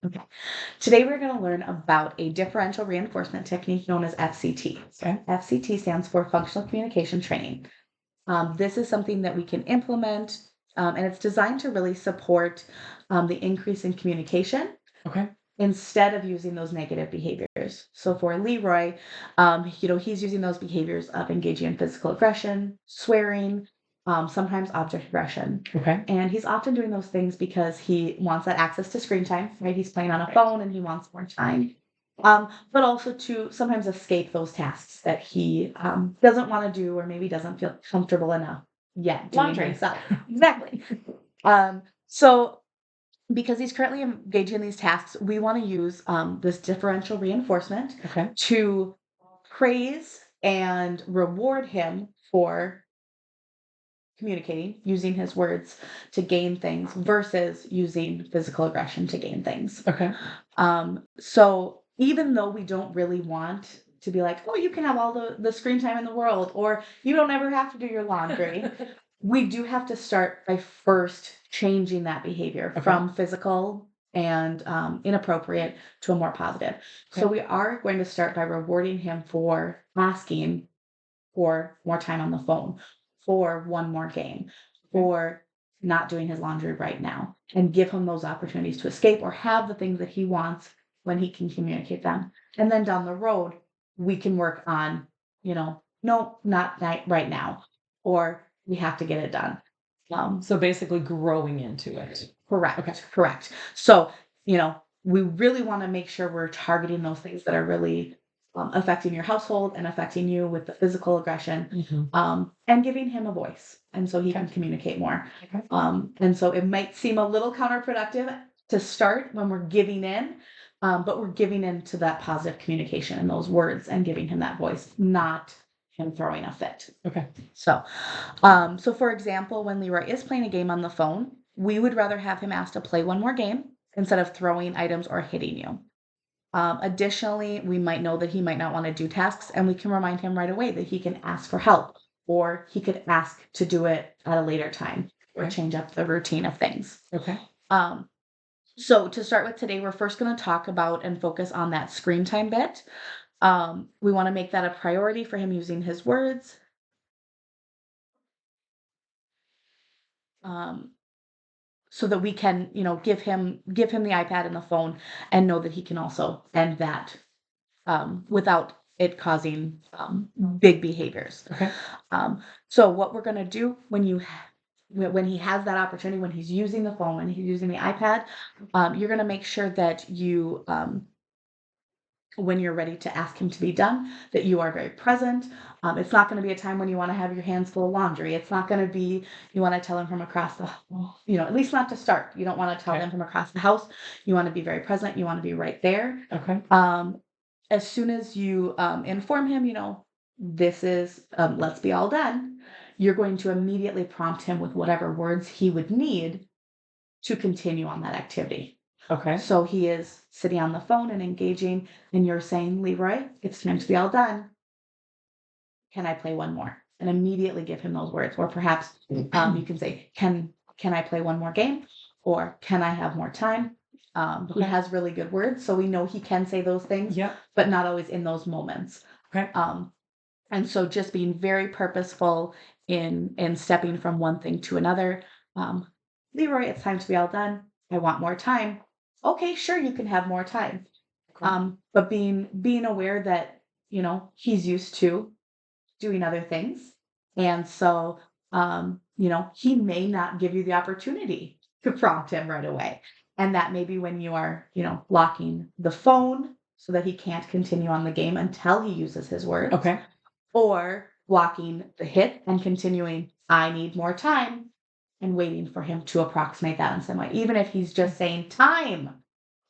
Okay. Today we're going to learn about a differential reinforcement technique known as FCT. Okay. FCT stands for Functional Communication Training. This is something that we can implement, and it's designed to really support the increase in communication Okay. instead of using those negative behaviors. So for Leroy, he's using those behaviors of engaging in physical aggression, swearing, sometimes object aggression. Okay. And he's often doing those things because he wants that access to screen time, right? He's playing on a Right. phone and he wants more time. But also to sometimes escape those tasks that he doesn't want to do or maybe doesn't feel comfortable enough yet doing Laundry. himself. Exactly. So because he's currently engaging in these tasks, we want to use this differential reinforcement Okay. to praise and reward him for communicating, using his words to gain things versus using physical aggression to gain things. Okay. So even though we don't really want to be like, oh, you can have all the screen time in the world, or you don't ever have to do your laundry, we do have to start by first changing that behavior Okay. from physical and inappropriate to a more positive. So Okay. we are going to start by rewarding him for asking for more time on the phone, for one more game, for not doing his laundry right now, and give him those opportunities to escape or have the things that he wants when he can communicate them. And then down the road, we can work on, no, not right now, or we have to get it done. So basically growing into it. Correct. Okay. Correct. So, we really want to make sure we're targeting those things that are really affecting your household and affecting you with the physical aggression, and giving him a voice. And so he can Okay. communicate more. Okay. And so it might seem a little counterproductive to start when we're giving in, but we're giving in to that positive communication and those words and giving him that voice, not him throwing a fit. Okay. So for example, when Leroy is playing a game on the phone, we would rather have him asked to play one more game instead of throwing items or hitting you. Additionally, we might know that he might not want to do tasks, and we can remind him right away that he can ask for help, or he could ask to do it at a later time, or Okay. change up the routine of things. Okay. Um, so to start with today, we're first going to talk about and focus on that screen time bit. We want to make that a priority for him using his words. Um, so that we can, give him the iPad and the phone and know that he can also end that without it causing big behaviors. Okay. So what we're going to do when he has that opportunity, when he's using the phone, when he's using the iPad, you're going to make sure that you when you're ready to ask him to be done, that you are very present. It's not going to be a time when you want to have your hands full of laundry. It's not going to be, you want to tell him from across at least not to start. You don't want to tell Okay. them from across the house. You want to be very present. You want to be right there. Okay. As soon as you inform him, this is, let's be all done, you're going to immediately prompt him with whatever words he would need to continue on that activity. Okay. So he is sitting on the phone and engaging, and you're saying, Leroy, it's time to be all done. Can I play one more? And immediately give him those words. Or perhaps you can say, can I play one more game? Or can I have more time? He Okay. has really good words, so we know he can say those things, Yeah. but not always in those moments. Okay. And so just being very purposeful in stepping from one thing to another. Leroy, it's time to be all done. I want more time. Okay, sure, you can have more time. But being aware that, he's used to doing other things. And so he may not give you the opportunity to prompt him right away. And that may be when you are, locking the phone so that he can't continue on the game until he uses his words. Okay. Or blocking the hit and continuing, I need more time, and waiting for him to approximate that in some way. Even if he's just saying time.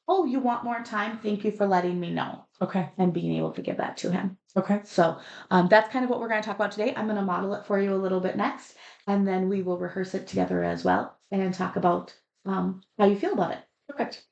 Oh, you want more time? Thank you for letting me know. Okay. And being able to give that to him. Okay. So that's kind of what we're going to talk about today. I'm going to model it for you a little bit next, and then we will rehearse it together as well and talk about how you feel about it. Perfect.